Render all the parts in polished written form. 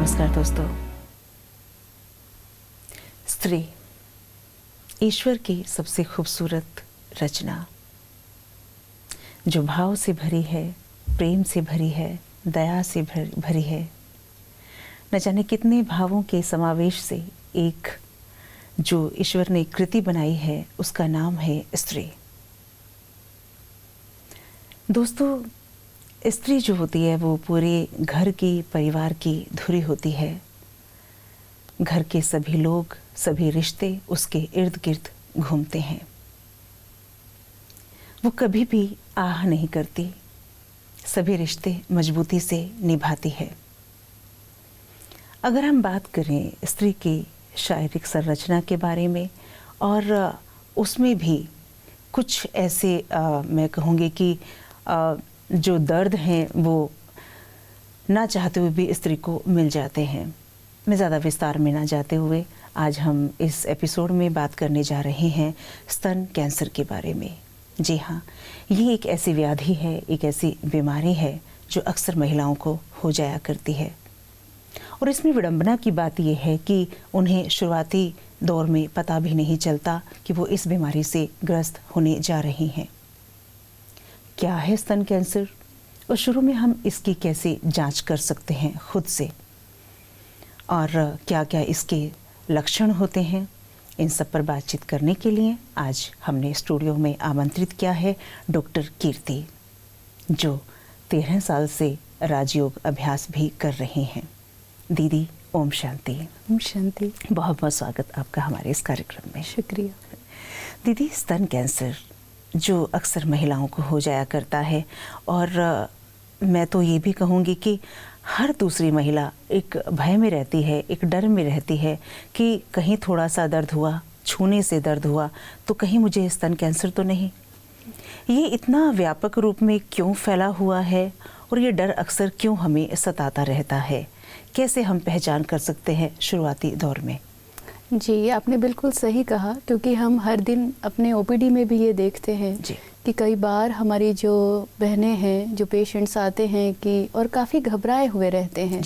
नमस्कार दोस्तों। स्त्री ईश्वर की सबसे खूबसूरत रचना, जो भाव से भरी है, प्रेम से भरी है, दया से भरी है। न जाने कितने भावों के समावेश से एक जो ईश्वर ने कृति बनाई है, उसका नाम है स्त्री। दोस्तों, स्त्री जो होती है वो पूरे घर की, परिवार की धुरी होती है। घर के सभी लोग, सभी रिश्ते उसके इर्द गिर्द घूमते हैं। वो कभी भी आह नहीं करती, सभी रिश्ते मजबूती से निभाती है। अगर हम बात करें स्त्री की शारीरिक संरचना के बारे में, और उसमें भी कुछ ऐसे मैं कहूँगी कि जो दर्द हैं वो ना चाहते हुए भी स्त्री को मिल जाते हैं। मैं ज़्यादा विस्तार में ना जाते हुए आज हम इस एपिसोड में बात करने जा रहे हैं स्तन कैंसर के बारे में। जी हाँ, ये एक ऐसी व्याधि है, एक ऐसी बीमारी है जो अक्सर महिलाओं को हो जाया करती है। और इसमें विडंबना की बात यह है कि उन्हें शुरुआती दौर में पता भी नहीं चलता कि वो इस बीमारी से ग्रस्त होने जा रही हैं। क्या है स्तन कैंसर और शुरू में हम इसकी कैसे जांच कर सकते हैं खुद से, और क्या क्या इसके लक्षण होते हैं, इन सब पर बातचीत करने के लिए आज हमने स्टूडियो में आमंत्रित किया है डॉक्टर कीर्ति, जो 13 साल से राजयोग अभ्यास भी कर रही हैं। दीदी, ओम शांति। ओम शांति। बहुत बहुत स्वागत आपका हमारे इस कार्यक्रम में। शुक्रिया। दीदी, स्तन कैंसर जो अक्सर महिलाओं को हो जाया करता है, और मैं तो ये भी कहूँगी कि हर दूसरी महिला एक भय में रहती है, एक डर में रहती है कि कहीं थोड़ा सा दर्द हुआ, छूने से दर्द हुआ तो कहीं मुझे स्तन कैंसर तो नहीं। ये इतना व्यापक रूप में क्यों फैला हुआ है और ये डर अक्सर क्यों हमें सताता रहता है? कैसे हम पहचान कर सकते हैं शुरुआती दौर में? जी, आपने बिल्कुल सही कहा, क्योंकि हम हर दिन अपने ओपीडी में भी ये देखते हैं कि कई बार हमारी जो बहनें हैं, जो पेशेंट्स आते हैं कि और काफ़ी घबराए हुए रहते हैं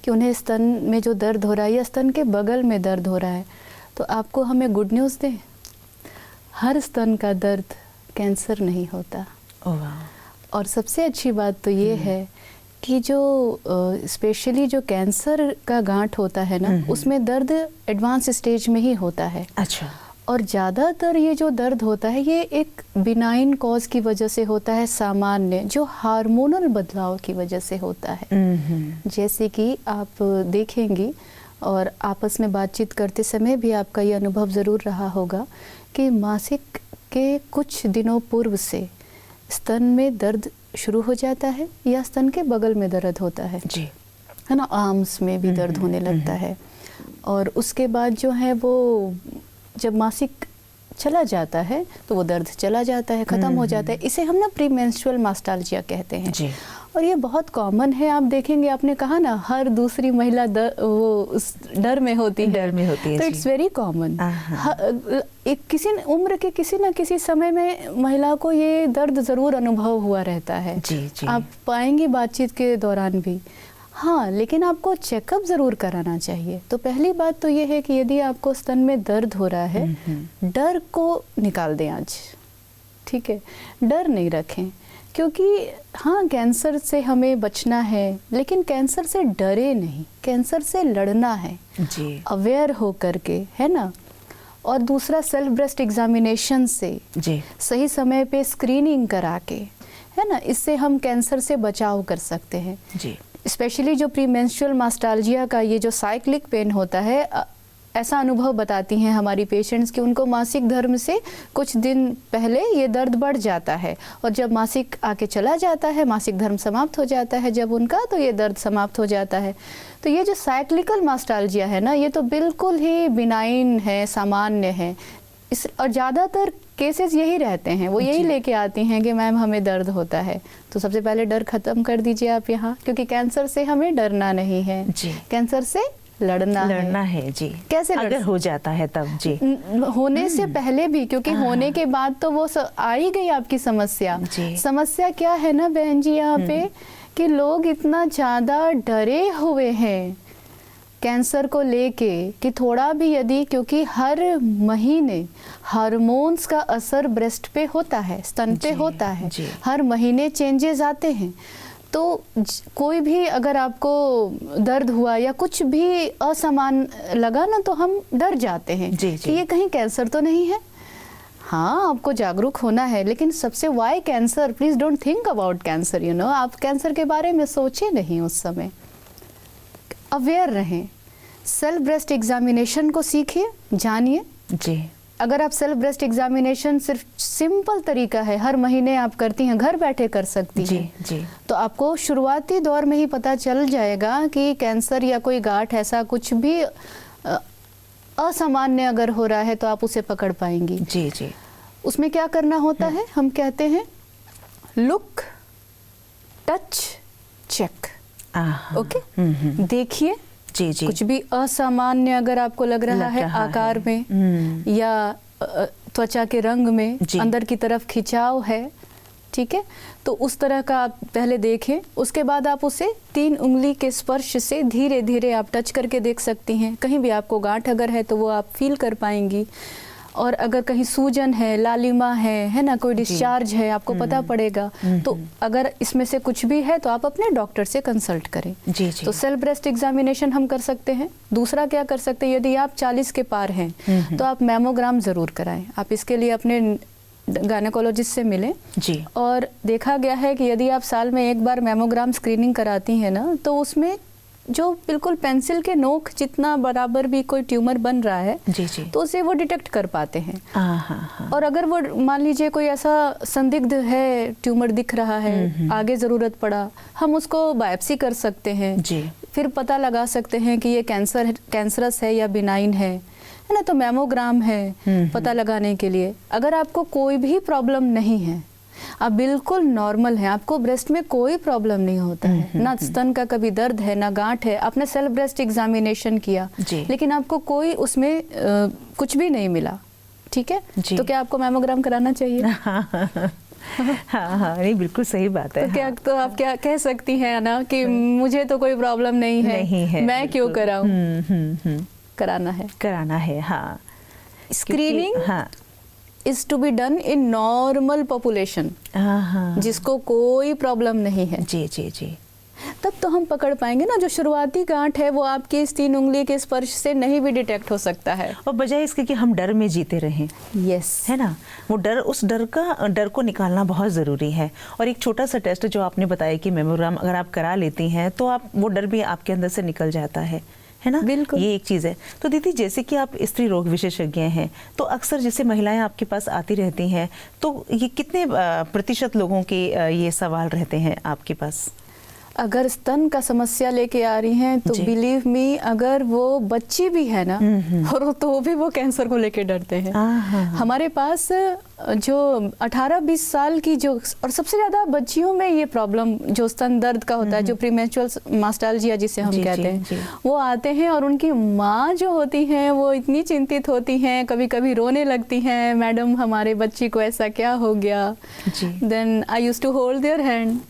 कि उन्हें स्तन में जो दर्द हो रहा है या स्तन के बगल में दर्द हो रहा है। तो आपको हमें गुड न्यूज़ दें, हर स्तन का दर्द कैंसर नहीं होता। और सबसे अच्छी बात तो ये है कि जो स्पेशली जो कैंसर का गांठ होता है ना, उसमें दर्द एडवांस स्टेज में ही होता है। अच्छा। और ज़्यादातर ये जो दर्द होता है ये एक बिनाइन कॉज की वजह से होता है, सामान्य जो हार्मोनल बदलाव की वजह से होता है। जैसे कि आप देखेंगी और आपस में बातचीत करते समय भी आपका ये अनुभव ज़रूर रहा होगा कि मासिक के कुछ दिनों पूर्व से स्तन में दर्द शुरू हो जाता है या स्तन के बगल में दर्द होता है है ना, आर्म्स में भी दर्द होने लगता है। और उसके बाद जो है वो जब मासिक चला जाता है तो वो दर्द चला जाता है, ख़त्म हो जाता है। इसे हम ना प्री मेंस्ट्रुअल मास्टाल्जिया कहते हैं। और ये बहुत कॉमन है। आप देखेंगे, आपने कहा ना हर दूसरी महिला वो उस डर में होती है, तो इट्स वेरी कॉमन। एक किसी उम्र के किसी न किसी समय में महिला को ये दर्द ज़रूर अनुभव हुआ रहता है। आप पाएंगे बातचीत के दौरान भी। हाँ, लेकिन आपको चेकअप ज़रूर कराना चाहिए। तो पहली बात तो ये है कि यदि आपको स्तन में दर्द हो रहा है, डर को निकाल दें आज, ठीक है? डर नहीं रखें, क्योंकि हाँ, कैंसर से हमें बचना है, लेकिन कैंसर से डरे नहीं, कैंसर से लड़ना है अवेयर हो करके, है ना। और दूसरा, सेल्फ ब्रेस्ट एग्जामिनेशन से सही समय पे स्क्रीनिंग करा के, है ना, इससे हम कैंसर से बचाव कर सकते हैं। स्पेशली जो प्री मेंस्ट्रुअल मास्टाल्जिया का ये जो साइक्लिक पेन होता है, ऐसा अनुभव बताती हैं हमारी पेशेंट्स कि उनको मासिक धर्म से कुछ दिन पहले ये दर्द बढ़ जाता है, और जब मासिक आके चला जाता है, मासिक धर्म समाप्त हो जाता है जब उनका, तो ये दर्द समाप्त हो जाता है। तो ये जो साइक्लिकल मास्टाल्जिया है ना, ये तो बिल्कुल ही बिनाइन है, सामान्य है। और ज़्यादातर केसेस यही रहते हैं, वो यही लेके आती हैं कि मैम हमें दर्द होता है। तो सबसे पहले डर ख़त्म कर दीजिए आप यहाँ, क्योंकि कैंसर से हमें डरना नहीं है, कैंसर से लड़ना है। जी, कैसे अगर हो जाता है तब होने से पहले भी, क्योंकि होने के बाद तो वो आ ही गई आपकी समस्या। समस्या क्या है ना बहन जी यहाँ पे, कि लोग इतना ज़्यादा डरे हुए हैं कैंसर को लेके कि थोड़ा भी यदि, क्योंकि हर महीने हार्मोन्स का असर ब्रेस्ट पे होता है, स्तन पे होता है, हर महीने चेंजेस आते हैं। तो कोई भी अगर आपको दर्द हुआ या कुछ भी असमान लगा ना, तो हम डर जाते हैं कि ये कहीं कैंसर तो नहीं है। हाँ, आपको जागरूक होना है, लेकिन सबसे why cancer, please don't think about cancer, you know, आप कैंसर के बारे में सोचे नहीं उस समय। अवेयर रहें, सेल्फ ब्रेस्ट एग्जामिनेशन को सीखिए, जानिए जी। अगर आप सेल्फ ब्रेस्ट एग्जामिनेशन सिर्फ सिंपल तरीका है, हर महीने आप करती हैं, घर बैठे कर सकती हैं, जी। तो आपको शुरुआती दौर में ही पता चल जाएगा कि कैंसर या कोई गांठ ऐसा कुछ भी असामान्य अगर हो रहा है तो आप उसे पकड़ पाएंगी। जी। उसमें क्या करना होता है, हम कहते हैं लुक, टच, चेक। ओके, देखिए जी। कुछ भी असामान्य अगर आपको लग रहा है आकार में या त्वचा के रंग में, अंदर की तरफ खिंचाव है, ठीक है, तो उस तरह का आप पहले देखें। उसके बाद आप उसे 3 उंगली के स्पर्श से धीरे धीरे आप टच करके देख सकती हैं। कहीं भी आपको गांठ अगर है तो वो आप फील कर पाएंगी, और अगर कहीं सूजन है, लालिमा है ना, कोई डिस्चार्ज है, आपको पता पड़ेगा। तो अगर इसमें से कुछ भी है तो आप अपने डॉक्टर से कंसल्ट करें। जी। तो सेल्फ ब्रेस्ट एग्जामिनेशन हम कर सकते हैं। दूसरा क्या कर सकते हैं, यदि आप 40 के पार हैं तो आप मैमोग्राम ज़रूर कराएं। आप इसके लिए अपने गायनेकोलॉजिस्ट से मिलें जी। और देखा गया है कि यदि आप साल में एक बार मैमोग्राम स्क्रीनिंग कराती हैं ना, तो उसमें जो बिल्कुल पेंसिल के नोक जितना बराबर भी कोई ट्यूमर बन रहा है जी, तो उसे वो डिटेक्ट कर पाते हैं। और अगर वो मान लीजिए कोई ऐसा संदिग्ध है, ट्यूमर दिख रहा है, आगे ज़रूरत पड़ा, हम उसको बायोप्सी कर सकते हैं जी। फिर पता लगा सकते हैं कि ये कैंसरस है या बिनाइन है ना। तो मैमोग्राम है पता लगाने के लिए। अगर आपको कोई भी प्रॉब्लम नहीं है, आप बिल्कुल नॉर्मल हैं, आपको ब्रेस्ट में कोई प्रॉब्लम नहीं होता है, ना स्तन का कभी दर्द है, ना गांठ है, आपने सेल्फ ब्रेस्ट एग्जामिनेशन किया लेकिन आपको कोई उसमें कुछ भी नहीं मिला, ठीक है, तो क्या आपको मैमोग्राम कराना चाहिए? हाँ, नहीं बिल्कुल सही बात है। तो क्या तो आप क्या कह सकती हैं ना कि मुझे तो कोई प्रॉब्लम नहीं है, मैं क्यों कराऊं? कराना है। हाँ, screening is to be done in normal population, जिसको कोई प्रॉब्लम नहीं है जी। तब तो हम पकड़ पाएंगे ना। जो शुरुआती गांठ है वो आपकी इस 3 उंगली के स्पर्श से नहीं भी डिटेक्ट हो सकता है, और बजाय इसके कि हम डर में जीते रहें। यस, है ना, वो डर, उस डर को निकालना बहुत ज़रूरी है। और एक छोटा सा टेस्ट जो आपने बताया कि मैमोग्राम अगर आप करा लेती हैं तो आप वो डर भी आपके अंदर से निकल जाता है ना। बिल्कुल, ये एक चीज़ है। तो दीदी, जैसे कि आप स्त्री रोग विशेषज्ञ हैं, तो अक्सर जैसे महिलाएं आपके पास आती रहती हैं, तो ये कितने प्रतिशत लोगों के ये सवाल रहते हैं आपके पास? अगर स्तन का समस्या लेके आ रही हैं तो बिलीव मी, अगर वो बच्ची भी है ना और तो भी वो कैंसर को लेके डरते हैं। हमारे पास जो 18-20 साल की जो, और सबसे ज़्यादा बच्चियों में ये प्रॉब्लम जो स्तन दर्द का होता है, जो प्रीमेच्योर मास्टैल्जिया जिसे हम कहते हैं, वो आते हैं और उनकी माँ जो होती हैं वो इतनी चिंतित होती हैं, कभी कभी रोने लगती हैं, मैडम हमारे बच्ची को ऐसा क्या हो गया। Then I used to hold their hand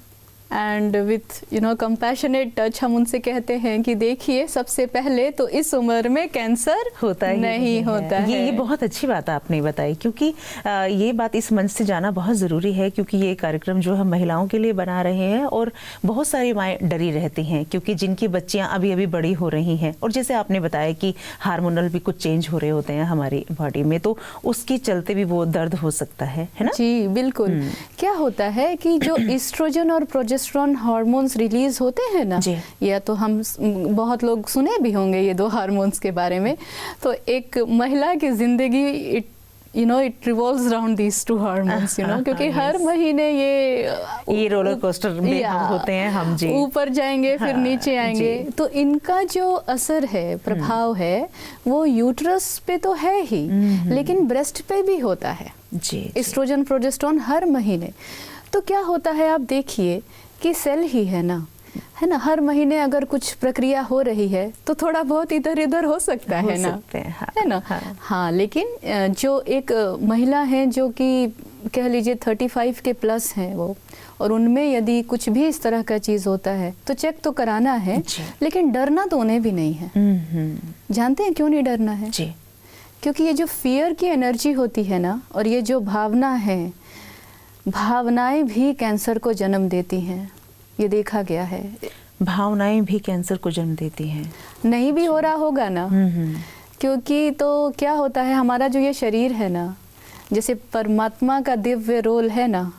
and with compassionate touch हम उनसे कहते हैं कि देखिए, सबसे पहले तो इस उम्र में कैंसर होता नहीं होता है। ये बहुत अच्छी बात आपने बताई, क्योंकि ये बात इस मंच से जाना बहुत ज़रूरी है, क्योंकि ये कार्यक्रम जो हम महिलाओं के लिए बना रहे हैं, और बहुत सारी माएँ डरी रहती हैं क्योंकि जिनकी बच्चियाँ अभी अभी बड़ी हो रही हैं, और जैसे आपने बताया कि हार्मोनल भी कुछ चेंज हो रहे होते हैं हमारी बॉडी में, तो उसके चलते भी वो दर्द हो सकता है ना। जी बिल्कुल। क्या होता है कि जो एस्ट्रोजन और प्रोजेस्टेरोन हार्मोन्स रिलीज होते हैं ना, या तो हम बहुत लोग सुने भी होंगे ये 2 हार्मोन्स के बारे में, तो एक महिला की जिंदगी it revolves around these 2 hormones, क्योंकि हर महीने ये रोलर कोस्टर में हम होते हैं, हम जी ऊपर जाएंगे फिर नीचे आएंगे। तो इनका जो असर है, प्रभाव है, वो यूट्रस पे तो है ही, लेकिन ब्रेस्ट पे भी होता है एस्ट्रोजन प्रोजेस्टेरोन हर महीने। तो क्या होता है, आप देखिए कि सेल ही है ना, है ना, हर महीने अगर कुछ प्रक्रिया हो रही है तो थोड़ा बहुत इधर उधर हो सकता है ना, हाँ, है ना। हाँ, लेकिन जो एक महिला है जो कि कह लीजिए 35 के प्लस हैं वो, और उनमें यदि कुछ भी इस तरह का चीज़ होता है तो चेक तो कराना है, लेकिन डरना तो उन्हें भी नहीं है। जानते हैं क्यों नहीं डरना है? जी, क्योंकि ये जो फियर की एनर्जी होती है ना, और ये जो भावना है, भावनाएं भी कैंसर को जन्म देती हैं, ये देखा गया है। भावनाएं भी कैंसर को जन्म देती हैं। नहीं भी हो रहा होगा ना, क्योंकि तो क्या होता है, हमारा जो ये शरीर है ना, जैसे परमात्मा का दिव्य रोल है ना,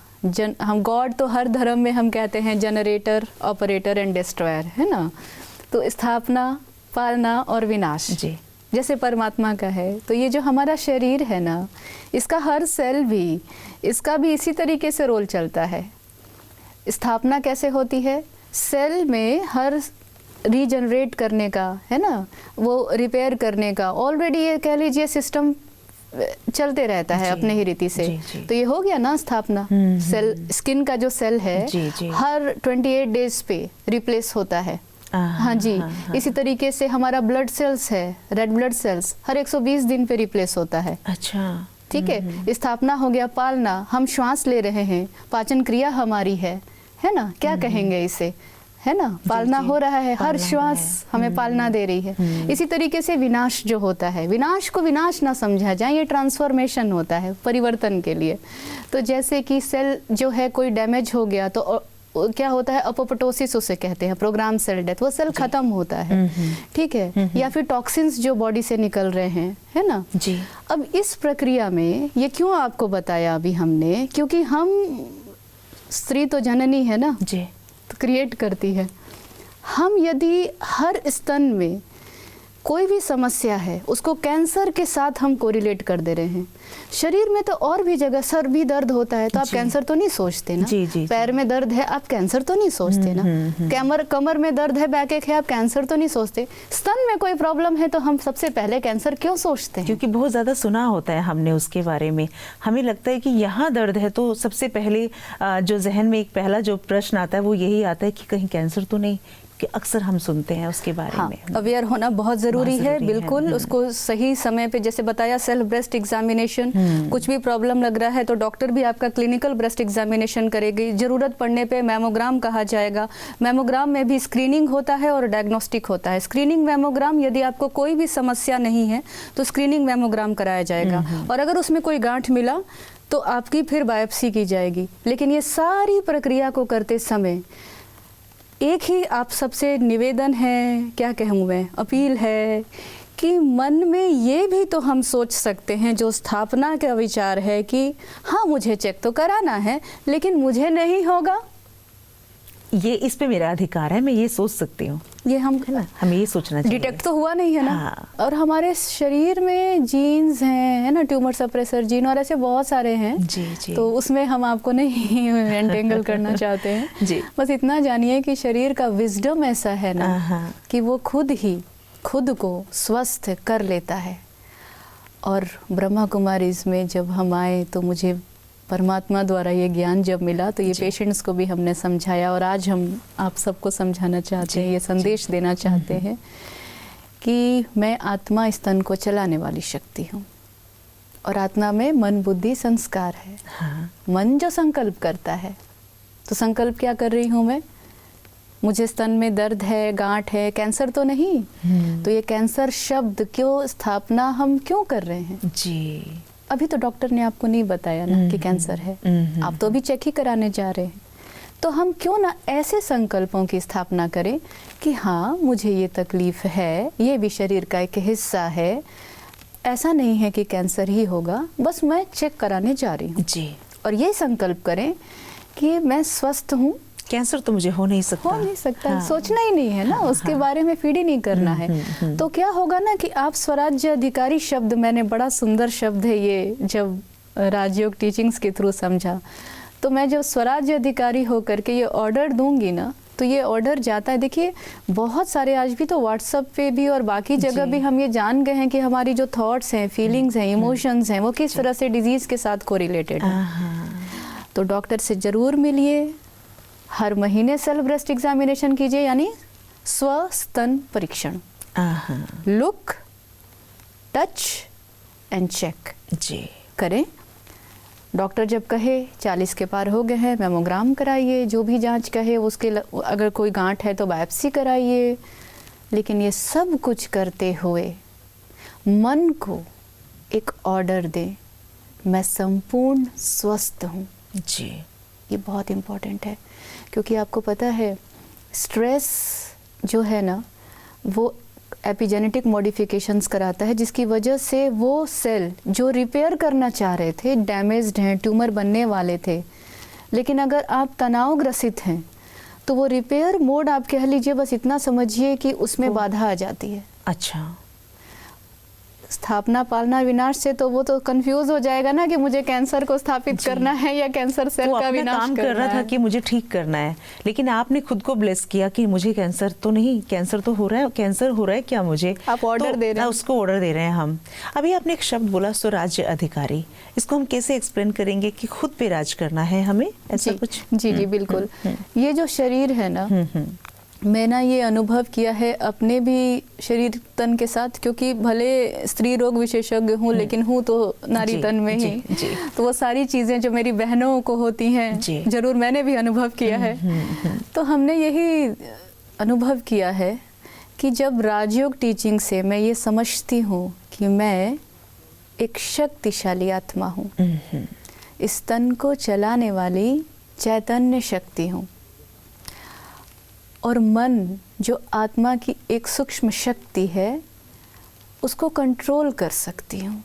हम गॉड तो हर धर्म में हम कहते हैं जनरेटर, ऑपरेटर एंड डिस्ट्रॉयर, है ना। तो स्थापना, पालना और विनाश जी जैसे परमात्मा का है, तो ये जो हमारा शरीर है ना, इसका हर सेल भी, इसका भी इसी तरीके से रोल चलता है। स्थापना कैसे होती है? सेल में हर रीजनरेट करने का, है ना, वो रिपेयर करने का ऑलरेडी ये कह लीजिए सिस्टम चलते रहता है अपने ही रीति से। जी। तो ये हो गया ना स्थापना। सेल, स्किन का जो सेल है हर 28 डेज पे रिप्लेस होता है। हाँ जी, इसी तरीके से हमारा ब्लड सेल्स है, रेड ब्लड सेल्स हर 120 दिन पे रिप्लेस होता है। अच्छा, ठीक है। स्थापना हो गया। पालना, हम श्वास ले रहे हैं, पाचन क्रिया हमारी है ना, क्या कहेंगे इसे, है ना, पालना हो रहा है, हर श्वास हमें पालना दे रही है। इसी तरीके से विनाश जो होता है, विनाश को विनाश ना समझा जाए, ये ट्रांसफॉर्मेशन होता है परिवर्तन के लिए। तो जैसे कि सेल जो है कोई डैमेज हो गया तो क्या होता है, अपोप्टोसिस उसे कहते हैं, प्रोग्राम सेल डेथ, वो सेल खत्म होता है, ठीक है। या फिर टॉक्सिन्स जो बॉडी से निकल रहे हैं, है ना जी। अब इस प्रक्रिया में ये क्यों आपको बताया अभी हमने, क्योंकि हम, स्त्री तो जननी है ना जी, तो क्रिएट करती है। हम यदि हर स्तन में कोई भी समस्या है उसको कैंसर के साथ हम कोरिलेट कर दे रहे हैं। शरीर में तो और भी जगह, सर भी दर्द होता है तो आप कैंसर तो नहीं सोचते ना। जी, पैर में दर्द है आप कैंसर तो नहीं सोचते ना। कमर में दर्द है, बैक एक है, आप कैंसर तो नहीं सोचते। स्तन में कोई प्रॉब्लम है तो हम सबसे पहले कैंसर क्यों सोचते हैं? क्योंकि बहुत ज़्यादा सुना होता है हमने उसके बारे में। हमें लगता है कि यहाँ दर्द है तो सबसे पहले जो जहन में एक पहला जो प्रश्न आता है वो यही आता है कि कहीं कैंसर तो नहीं, कि अक्सर हम सुनते हैं उसके बारे में। अवेयर होना बहुत ज़रूरी है, बिल्कुल। उसको सही समय पे, जैसे बताया, सेल्फ ब्रेस्ट एग्जामिनेशन, कुछ भी प्रॉब्लम लग रहा है तो डॉक्टर भी आपका क्लिनिकल ब्रेस्ट एग्जामिनेशन करेगी। ज़रूरत पड़ने पे मैमोग्राम कहा जाएगा। मैमोग्राम में भी स्क्रीनिंग होता है और डायग्नोस्टिक होता है। स्क्रीनिंग मैमोग्राम, यदि आपको कोई भी समस्या नहीं है तो स्क्रीनिंग मैमोग्राम कराया जाएगा, और अगर उसमें कोई गांठ मिला तो आपकी फिर बायोप्सी की जाएगी। लेकिन ये सारी प्रक्रिया को करते समय एक ही आप सबसे निवेदन है, क्या कहूँ मैं, अपील है कि मन में ये भी तो हम सोच सकते हैं, जो स्थापना का विचार है कि हाँ मुझे चेक तो कराना है लेकिन मुझे नहीं होगा, ये इस पे मेरा अधिकार है, मैं ये सोच सकती हूँ। ये हम, है ना, हमें ये सोचना चाहिए। डिटेक्ट तो हुआ नहीं है ना। हाँ। और हमारे शरीर में जीन्स हैं, है ना, ट्यूमर सप्रेसर जीन और ऐसे बहुत सारे हैं जी। तो उसमें हम आपको नहीं एंटेंगल करना चाहते हैं जी। बस इतना जानिए कि शरीर का विजडम ऐसा है ना कि वो खुद ही खुद को स्वस्थ कर लेता है। और ब्रह्मा कुमारीज में जब हम आए तो मुझे परमात्मा द्वारा ये ज्ञान जब मिला तो ये पेशेंट्स को भी हमने समझाया, और आज हम आप सबको समझाना चाहते हैं, ये संदेश देना चाहते हैं कि मैं आत्मा स्तन को चलाने वाली शक्ति हूँ, और आत्मा में मन बुद्धि संस्कार है। हाँ। मन जो संकल्प करता है, तो संकल्प क्या कर रही हूँ मैं, मुझे स्तन में दर्द है, गांठ है, कैंसर तो नहीं। तो ये कैंसर शब्द क्यों, स्थापना हम क्यों कर रहे हैं जी। अभी तो डॉक्टर ने आपको नहीं बताया ना कि कैंसर है, आप तो अभी चेक ही कराने जा रहे हैं। तो हम क्यों ना ऐसे संकल्पों की स्थापना करें कि हाँ मुझे ये तकलीफ है, ये भी शरीर का एक हिस्सा है, ऐसा नहीं है कि कैंसर ही होगा, बस मैं चेक कराने जा रही हूँ जी। और ये संकल्प करें कि मैं स्वस्थ हूँ, कैंसर तो मुझे हो नहीं सकता, हाँ। सोचना ही नहीं है ना, उसके बारे में फीड ही नहीं करना है। तो क्या होगा ना कि आप स्वराज्य अधिकारी शब्द, मैंने बड़ा सुंदर शब्द है ये, जब राजयोग टीचिंग्स के थ्रू समझा, तो मैं जब स्वराज्य अधिकारी होकर के ये ऑर्डर दूंगी ना, तो ये ऑर्डर जाता है। देखिए बहुत सारे आज भी तो व्हाट्सएप पे भी और बाकी जगह भी हम ये जान गए हैं कि हमारी जो थॉट्स हैं, फीलिंग्स हैं, इमोशंस हैं, वो किस तरह से डिजीज के साथ कोरिलेटेड है। तो डॉक्टर से जरूर मिलिए, हर महीने सेल्फ ब्रेस्ट एग्जामिनेशन कीजिए, यानी स्व स्तन परीक्षण। लुक, टच एंड चेक जी करें। डॉक्टर जब कहे 40 के पार हो गए हैं, मेमोग्राम कराइए, जो भी जांच कहे उसके अगर कोई गांठ है तो बायोप्सी कराइए। लेकिन ये सब कुछ करते हुए मन को एक ऑर्डर दें, मैं संपूर्ण स्वस्थ हूँ जी। ये बहुत इम्पोर्टेंट है, क्योंकि आपको पता है स्ट्रेस जो है ना वो एपिजेनेटिक मॉडिफिकेशंस कराता है, जिसकी वजह से वो सेल जो रिपेयर करना चाह रहे थे, डैमेज्ड हैं, ट्यूमर बनने वाले थे, लेकिन अगर आप तनाव ग्रसित हैं तो वो रिपेयर मोड आप कह लीजिए, बस इतना समझिए कि उसमें बाधा आ जाती है। अच्छा, स्थापना पालना विनाश से तो वो तो कंफ्यूज हो जाएगा ना कि मुझे कैंसर को स्थापित करना है या कैंसर सेल का विनाश काम कर रहा था कि मुझे ठीक करना है, लेकिन आपने खुद को ब्लेस किया कि मुझे कैंसर तो नहीं, कैंसर तो हो रहा है, कैंसर हो रहा है क्या मुझे, आप ऑर्डर दे रहे हैं, उसको ऑर्डर दे रहे हैं हम। अभी आपने एक शब्द बोला स्वराज्य अधिकारी, इसको हम कैसे एक्सप्लेन करेंगे कि खुद पे राज करना है हमें, ऐसा कुछ? जी बिल्कुल। ये जो शरीर है ना, मैं ना ये अनुभव किया है अपने भी शरीर तन के साथ, क्योंकि भले स्त्री रोग विशेषज्ञ हूँ लेकिन हूँ तो नारी तन में ही, तो वो सारी चीज़ें जो मेरी बहनों को होती हैं जरूर मैंने भी अनुभव किया है। तो हमने यही अनुभव किया है कि जब राजयोग टीचिंग से मैं ये समझती हूँ कि मैं एक शक्तिशाली आत्मा हूँ, इस तन को चलाने वाली चैतन्य शक्ति हूँ, और मन जो आत्मा की एक सूक्ष्म शक्ति है उसको कंट्रोल कर सकती हूँ,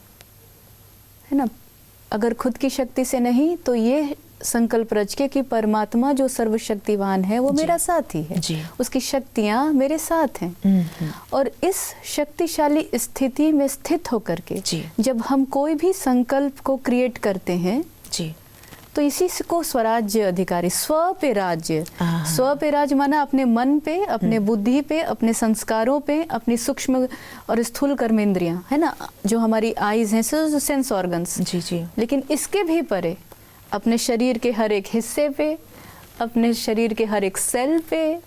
है ना। अगर खुद की शक्ति से नहीं तो ये संकल्प रच के कि परमात्मा जो सर्वशक्तिवान है वो मेरा साथी है, उसकी शक्तियाँ मेरे साथ हैं, और इस शक्तिशाली स्थिति में स्थित होकर के जब हम कोई भी संकल्प को क्रिएट करते हैं तो इसी को स्वराज्य अधिकारी, स्व पे राज्य। स्व पे राज्य माना अपने मन पे, अपने बुद्धि पे, अपने संस्कारों पे, अपनी सूक्ष्म और स्थूल कर्मेंद्रियां, है ना, जो हमारी आईज हैं, सेंस ऑर्गन्स। जी। लेकिन इसके भी परे अपने शरीर के हर एक हिस्से पे, अपने शरीर के हर एक सेल पे, है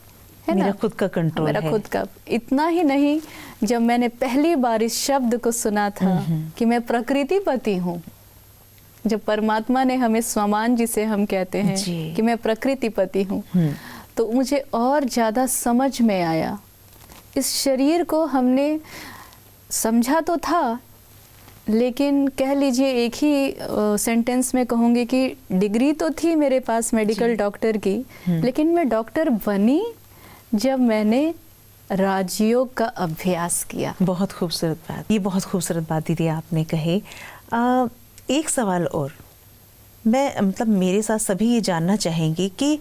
ना, मेरा खुद का कंट्रोल है, मेरा खुद का। इतना ही नहीं, जब मैंने पहली बार इस शब्द को सुना था कि मैं प्रकृतिपति हूँ, जब परमात्मा ने हमें स्वमान जिसे हम कहते हैं कि मैं प्रकृतिपति हूँ, तो मुझे और ज़्यादा समझ में आया। इस शरीर को हमने समझा तो था, लेकिन कह लीजिए एक ही सेंटेंस में कहूँगी कि डिग्री तो थी मेरे पास मेडिकल डॉक्टर की, लेकिन मैं डॉक्टर बनी जब मैंने राजयोग का अभ्यास किया। बहुत खूबसूरत बात, ये बहुत खूबसूरत बात दीदी आपने कही। एक सवाल और, मैं मतलब मेरे साथ सभी ये जानना चाहेंगे कि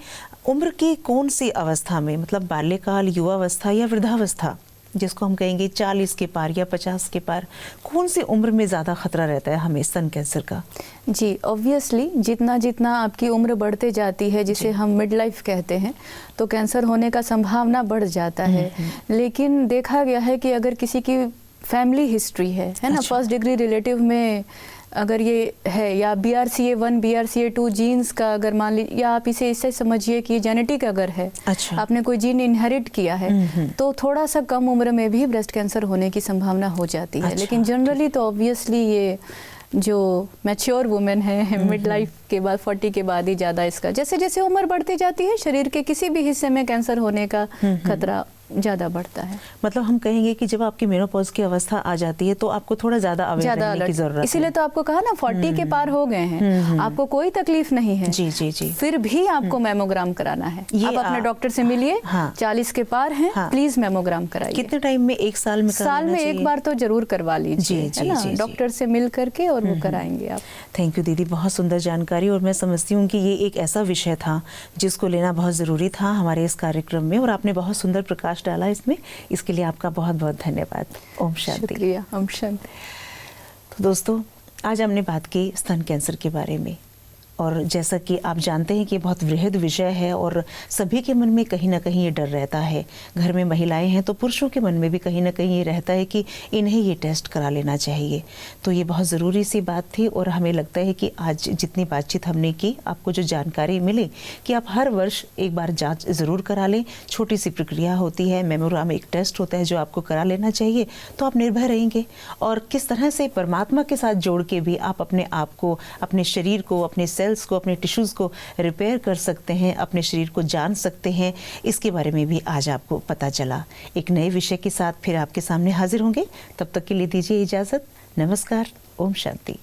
उम्र की कौन सी अवस्था में, मतलब बाल्यकाल, युवावस्था या वृद्धावस्था, जिसको हम कहेंगे 40 के पार या 50 के पार, कौन सी उम्र में ज़्यादा खतरा रहता है हमें स्तन कैंसर का? जी, ऑब्वियसली जितना जितना आपकी उम्र बढ़ते जाती है, जिसे हम मिड लाइफ कहते हैं, तो कैंसर होने का संभावना बढ़ जाता है। लेकिन देखा गया है कि अगर किसी की फैमिली हिस्ट्री है ना, फर्स्ट डिग्री रिलेटिव में अगर ये है, या BRCA1 BRCA2 जीन्स का अगर मान लीजिए, या आप इसे इससे समझिए कि जेनेटिक अगर है, आपने कोई जीन इनहेरिट किया है, तो थोड़ा सा कम उम्र में भी ब्रेस्ट कैंसर होने की संभावना हो जाती है। लेकिन जनरली तो ऑब्वियसली ये जो मैच्योर वुमेन है मिड लाइफ के बाद 40 के बाद ही ज़्यादा इसका, जैसे जैसे उम्र बढ़ती जाती है शरीर के किसी भी हिस्से में कैंसर होने का खतरा ज़्यादा बढ़ता है। मतलब हम कहेंगे कि जब आपकी मेनोपॉज की अवस्था आ जाती है तो आपको थोड़ा ज़्यादा अवेयर रहने की ज़रूरत है। इसीलिए तो आपको कहा ना 40 के पार हो गए हैं, आपको कोई तकलीफ नहीं है, जी, फिर भी आपको मेमोग्राम कराना है। आप अपने डॉक्टर से मिलिए, 40 के पार हैं, प्लीज मेमोग्राम कराइए। कितने टाइम में? एक साल में? साल में एक बार तो जरूर करवा लीजिए, है ना, डॉक्टर से मिल करके, और वो कराएंगे आप। थैंक यू दीदी, बहुत सुंदर जानकारी, और मैं समझती हूँ कि ये एक ऐसा विषय था जिसको लेना बहुत ज़रूरी था हमारे इस कार्यक्रम में, और आपने बहुत सुंदर प्रकाश डाला इसमें, इसके लिए आपका बहुत बहुत धन्यवाद। ओम शांति। शुक्रिया। ओम शांति। तो दोस्तों, आज हमने बात की स्तन कैंसर के बारे में, और जैसा कि आप जानते हैं कि ये बहुत वृहद विषय है और सभी के मन में कहीं ना कहीं ये डर रहता है। घर में महिलाएं हैं तो पुरुषों के मन में भी कहीं ना कहीं ये रहता है कि इन्हें ये टेस्ट करा लेना चाहिए। तो ये बहुत ज़रूरी सी बात थी और हमें लगता है कि आज जितनी बातचीत हमने की, आपको जो जानकारी मिली कि आप हर वर्ष एक बार जांच ज़रूर करा लें। छोटी सी प्रक्रिया होती है, मेमोग्राम एक टेस्ट होता है जो आपको करा लेना चाहिए, तो आप निर्भय रहेंगे। और किस तरह से परमात्मा के साथ जोड़ के भी आप अपने आप को, अपने शरीर को, अपने सेल्स को, अपने टिश्यूज़ को रिपेयर कर सकते हैं, अपने शरीर को जान सकते हैं, इसके बारे में भी आज आपको पता चला। एक नए विषय के साथ फिर आपके सामने हाजिर होंगे, तब तक के लिए दीजिए इजाज़त। नमस्कार, ओम शांति।